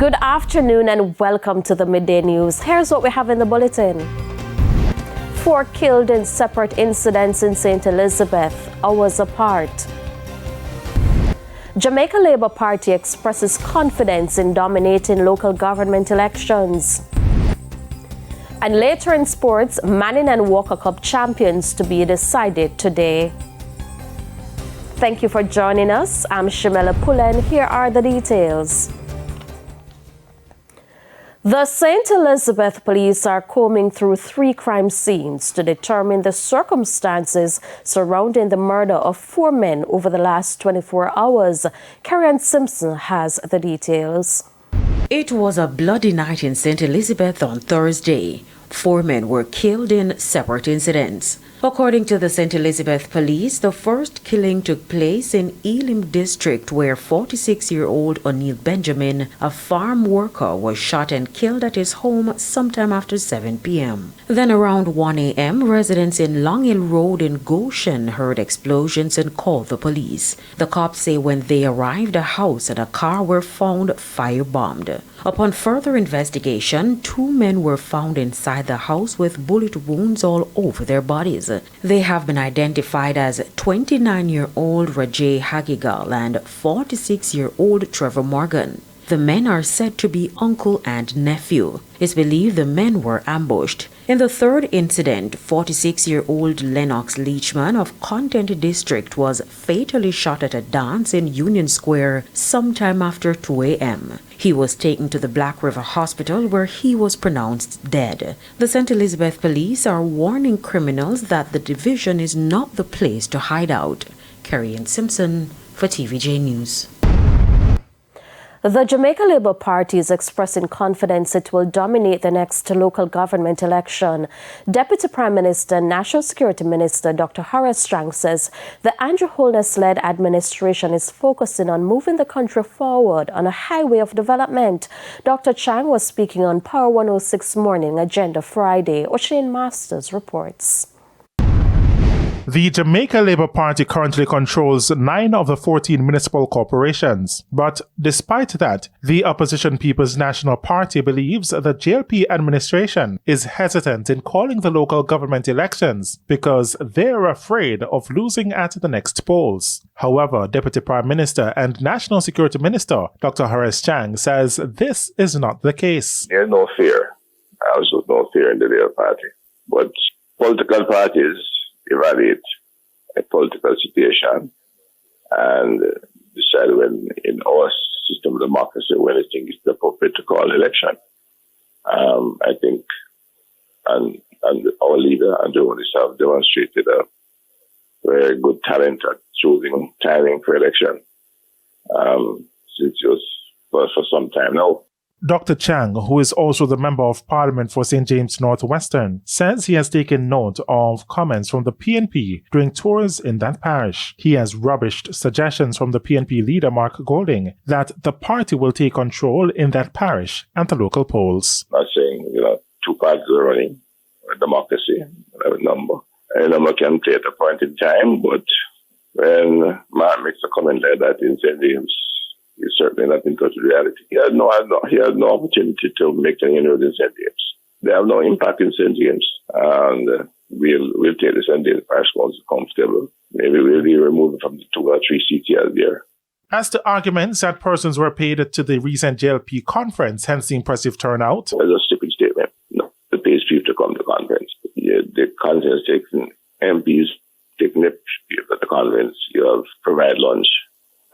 Good afternoon and welcome to the Midday News. Here's what we have in the bulletin. 4 killed in separate incidents in St. Elizabeth, hours apart. Jamaica Labour Party expresses confidence in dominating local government elections. And later in sports, Manning and Walker Cup champions to be decided today. Thank you for joining us. I'm Shamela Pullen. Here are the details. The St. Elizabeth police are combing through 3 crime scenes to determine the circumstances surrounding the murder of 4 men over the last 24 hours. Karen Simpson has the details. It was a bloody night in St. Elizabeth on Thursday. 4 men were killed in separate incidents. According to the St. Elizabeth police, the first killing took place in Elim district where 46-year-old O'Neill Benjamin, a farm worker, was shot and killed at his home sometime after 7 p.m. Then around 1 a.m., residents in Long Hill Road in Goshen heard explosions and called the police. The cops say when they arrived, a house and a car were found firebombed. Upon further investigation, 2 men were found inside the house with bullet wounds all over their bodies. They have been identified as 29-year-old Rajay Hagigal and 46-year-old Trevor Morgan. The men are said to be uncle and nephew. It's believed the men were ambushed. In the third incident, 46-year-old Lennox Leachman of Content District was fatally shot at a dance in Union Square sometime after 2 a.m. He was taken to the Black River Hospital where he was pronounced dead. The St. Elizabeth police are warning criminals that the division is not the place to hide out. Carrie Ann Simpson for TVJ News. The Jamaica Labour Party is expressing confidence it will dominate the next local government election. Deputy Prime Minister and National Security Minister Dr. Horace Chang says the Andrew Holness-led administration is focusing on moving the country forward on a highway of development. Dr. Chang was speaking on Power 106 Morning Agenda Friday. O'Shane Masters reports. The Jamaica Labour Party currently controls 9 of the 14 municipal corporations. But despite that, the opposition People's National Party believes the JLP administration is hesitant in calling the local government elections because they're afraid of losing at the next polls. However, Deputy Prime Minister and National Security Minister Dr. Horace Chang says this is not the case. There's no fear. There's no fear in the Labour Party. But political parties evaluate a political situation and decide when, in our system of democracy, when they think it's appropriate to call an election. I think, and our leader, Andrew Holness, have demonstrated a very good talent at choosing timing for election since it was for some time now. Dr. Chang, who is also the Member of Parliament for St. James Northwestern, says he has taken note of comments from the PNP during tours in that parish. He has rubbished suggestions from the PNP leader Mark Golding that the party will take control in that parish and the local polls. I'm not saying, 2 parties are running a democracy, a number. A number can play at a point in time, but when Mark makes a comment like that in St. James, he's certainly not in touch with reality. He has no opportunity to make any inroads in St. James. They have no impact in St. James. And we'll take the St. James Parish Council comfortable. Maybe we'll be removed from the 2 or 3 seats here there. As to arguments that persons were paid to the recent JLP conference, hence the impressive turnout. It's a stupid statement. No, the pays people to come to the conference. The conference takes MPs, taking people at the conference. You have provide lunch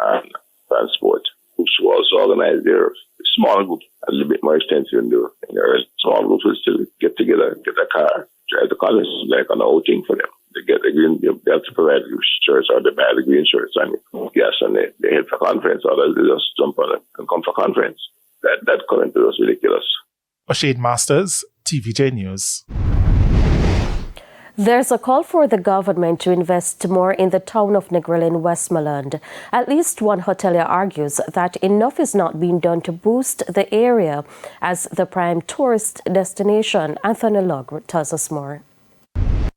and transport. Groups who also organize their small group, a little bit more extensive in the small groups will still get together, get a car, drive the conference like an outing for them. They get the green, they have to provide shirts or they buy the green shirts and gas and they head for conference, or they just jump on it and come for conference. That comment is ridiculous. O'Shane Masters, TVJ News. There's a call for the government to invest more in the town of Negril in Westmoreland. At least one hotelier argues that enough is not being done to boost the area as the prime tourist destination. Anthony Lugg tells us more.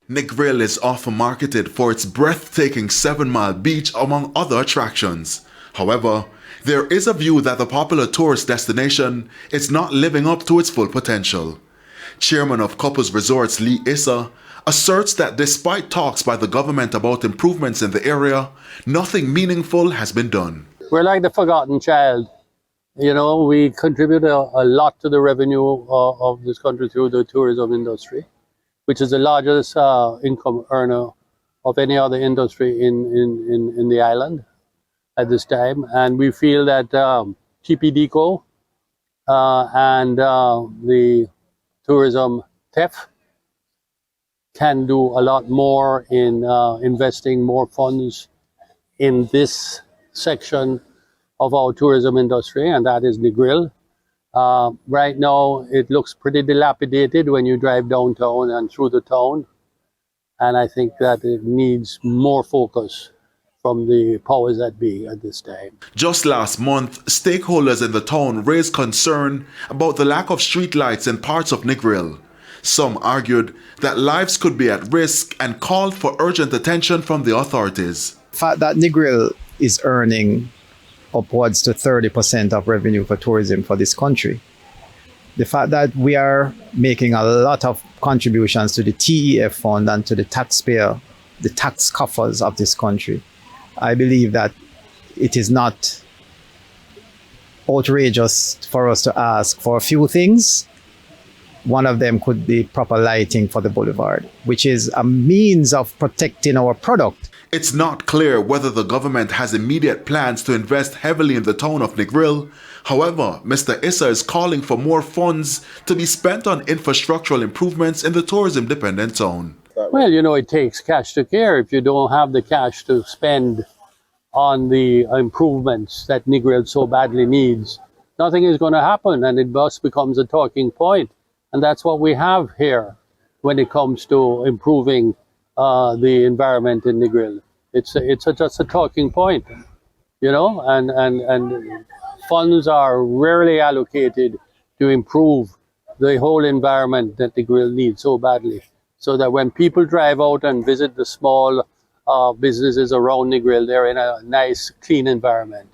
Negril is often marketed for its breathtaking 7 Mile beach among other attractions. However, there is a view that the popular tourist destination is not living up to its full potential. Chairman of Couples Resorts Lee Issa asserts that despite talks by the government about improvements in the area, nothing meaningful has been done. We're like the forgotten child. You know, we contribute a lot to the revenue of this country through the tourism industry, which is the largest income earner of any other industry in the island at this time. And we feel that TPDCO and the tourism TEF can do a lot more in investing more funds in this section of our tourism industry, and that is Negril. Right now, it looks pretty dilapidated when you drive downtown and through the town, and I think that it needs more focus from the powers that be at this time. Just last month, stakeholders in the town raised concern about the lack of streetlights in parts of Negril. Some argued that lives could be at risk and called for urgent attention from the authorities. The fact that Negril is earning upwards to 30% of revenue for tourism for this country. The fact that we are making a lot of contributions to the TEF fund and to the taxpayer, the tax coffers of this country. I believe that it is not outrageous for us to ask for a few things. One of them could be proper lighting for the boulevard, which is a means of protecting our product. It's not clear whether the government has immediate plans to invest heavily in the town of Negril. However, Mr. Issa is calling for more funds to be spent on infrastructural improvements in the tourism-dependent zone. Well, you know, it takes cash to care. If you don't have the cash to spend on the improvements that Negril so badly needs, nothing is going to happen, and it thus becomes a talking point. And that's what we have here when it comes to improving the environment in Negril. It's just a talking point, you know, and funds are rarely allocated to improve the whole environment that Negril needs so badly. So that when people drive out and visit the small businesses around Negril, they're in a nice, clean environment.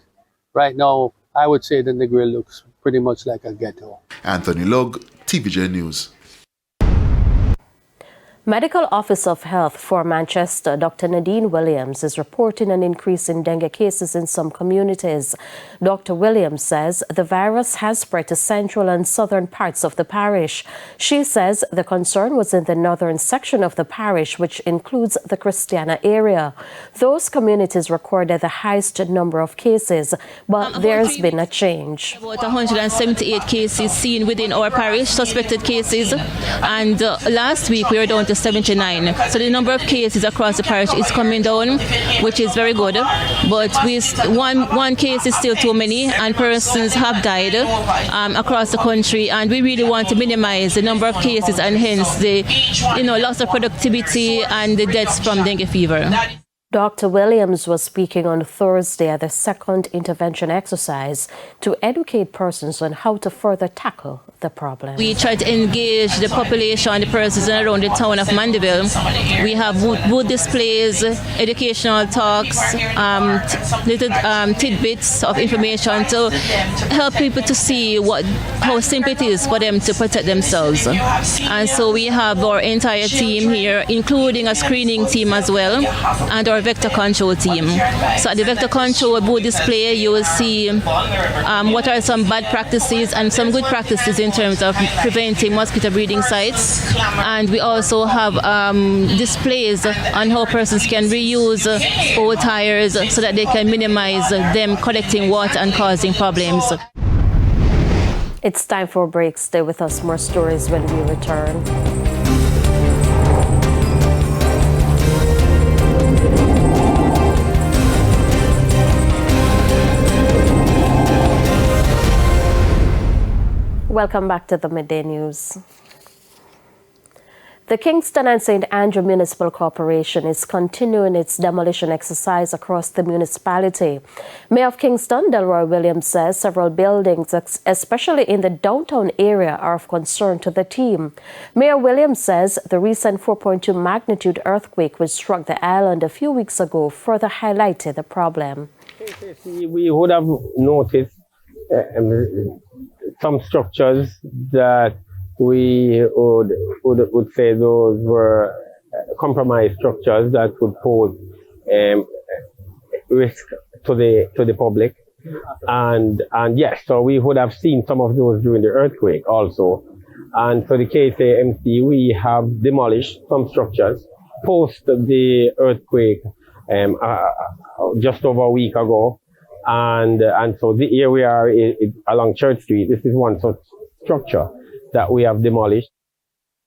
Right now, I would say that Negril looks pretty much like a ghetto. Anthony Lug, TVJ News. Medical Officer of Health for Manchester, Dr. Nadine Williams, is reporting an increase in dengue cases in some communities. Dr. Williams says the virus has spread to central and southern parts of the parish. She says the concern was in the northern section of the parish, which includes the Christiana area. Those communities recorded the highest number of cases, but there's been a change. About 178 cases seen within our parish, suspected cases, and last week we were down to 79. So the number of cases across the parish is coming down, which is very good. But one case is still too many, and persons have died across the country. And we really want to minimize the number of cases and hence the loss of productivity and the deaths from dengue fever. Dr. Williams was speaking on Thursday at the second intervention exercise to educate persons on how to further tackle the problem. We try to engage the population, the persons around the town of Mandeville. We have wood displays, educational talks, little tidbits of information to help people to see how simple it is for them to protect themselves. And so we have our entire team here, including a screening team as well, and our vector control team. So at the vector control wood display, you will see what are some bad practices and some good practices in terms of preventing mosquito breeding sites. And we also have displays on how persons can reuse old tires so that they can minimize them collecting water and causing problems. It's time for a break. Stay with us. More stories when we return. Welcome back to the Midday News. The Kingston and St. Andrew Municipal Corporation is continuing its demolition exercise across the municipality. Mayor of Kingston, Delroy Williams, says several buildings, especially in the downtown area, are of concern to the team. Mayor Williams says the recent 4.2 magnitude earthquake which struck the island a few weeks ago further highlighted the problem. KSAMC, we would have noticed some structures that we would say those were compromised structures that would pose risk to the public. And yes, so we would have seen some of those during the earthquake also. And for the KSAMC, we have demolished some structures post the earthquake just over a week ago. And so here we are along Church Street. This is one such structure that we have demolished.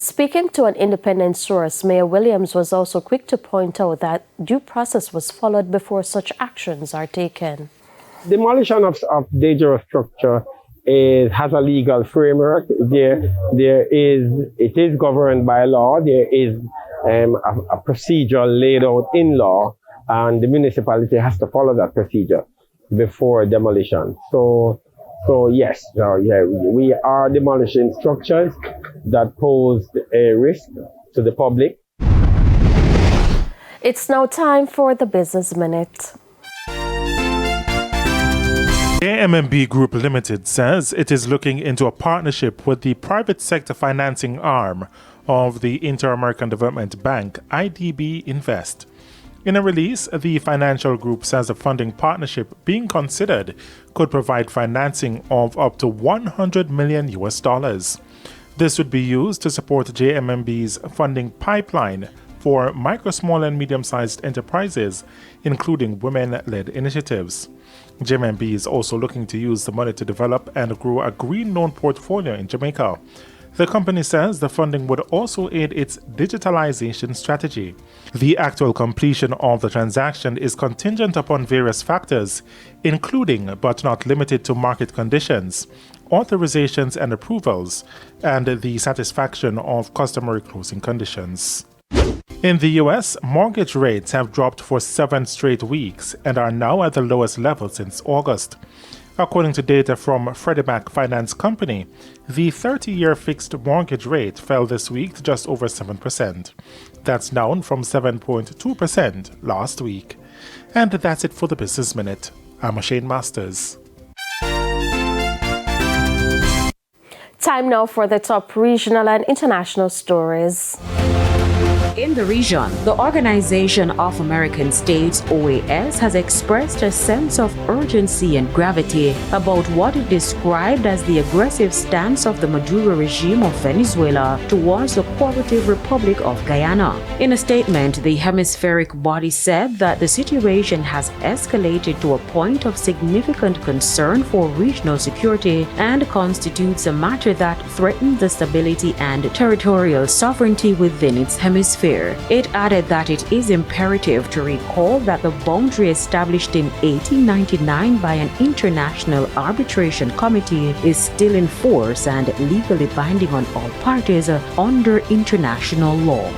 Speaking to an independent source, Mayor Williams was also quick to point out that due process was followed before such actions are taken. Demolition of dangerous structure has a legal framework. It is governed by law. There is a procedure laid out in law, and the municipality has to follow that procedure before demolition. So yes, we are demolishing structures that pose a risk to the public. It's now time for the Business Minute. JMB Group Limited says it is looking into a partnership with the private sector financing arm of the Inter-American Development Bank, IDB Invest. In a release, the financial group says a funding partnership being considered could provide financing of up to $100 million. This would be used to support JMB's funding pipeline for micro, small, and medium-sized enterprises, including women-led initiatives. JMB is also looking to use the money to develop and grow a green loan portfolio in Jamaica. The company says the funding would also aid its digitalization strategy. The actual completion of the transaction is contingent upon various factors, including but not limited to market conditions, authorizations and approvals, and the satisfaction of customary closing conditions. In the US, mortgage rates have dropped for 7 straight weeks and are now at the lowest level since August. According to data from Freddie Mac Finance Company, the 30-year fixed mortgage rate fell this week to just over 7%. That's down from 7.2% last week. And that's it for the Business Minute. I'm Shane Masters. Time now for the top regional and international stories. In the region, the Organization of American States, OAS, has expressed a sense of urgency and gravity about what it described as the aggressive stance of the Maduro regime of Venezuela towards the Cooperative Republic of Guyana. In a statement, the hemispheric body said that the situation has escalated to a point of significant concern for regional security and constitutes a matter that threatens the stability and territorial sovereignty within its hemisphere. It added that it is imperative to recall that the boundary established in 1899 by an international arbitration committee is still in force and legally binding on all parties under international law.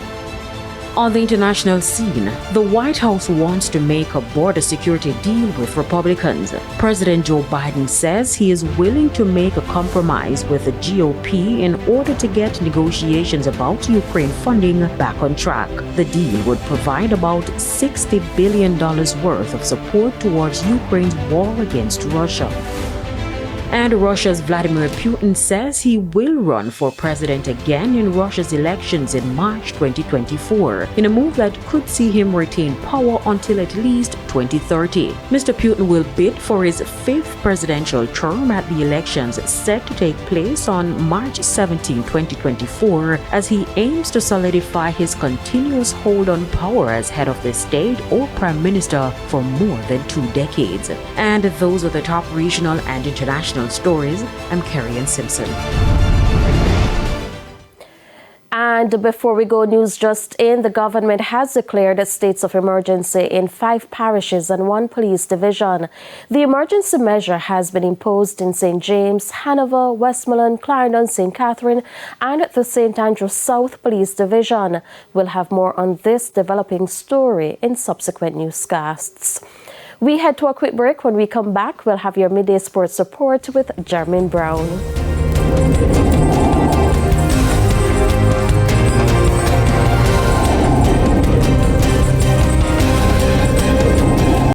On the international scene, the White House wants to make a border security deal with Republicans. President Joe Biden says he is willing to make a compromise with the GOP in order to get negotiations about Ukraine funding back on track. The deal would provide about $60 billion worth of support towards Ukraine's war against Russia. And Russia's Vladimir Putin says he will run for president again in Russia's elections in March 2024, in a move that could see him retain power until at least 2030. Mr. Putin will bid for his 5th presidential term at the elections set to take place on March 17, 2024, as he aims to solidify his continuous hold on power as head of the state or prime minister for more than 2 decades. And those are the top regional and international stories. I'm Carrie Simpson. And before we go, news just in, the government has declared states of emergency in 5 parishes and 1 police division. The emergency measure has been imposed in St. James, Hanover, Westmoreland, Clarendon, St. Catherine, and the St. Andrew South Police Division. We'll have more on this developing story in subsequent newscasts. We head to a quick break. When we come back, we'll have your midday sports report with Jermaine Brown.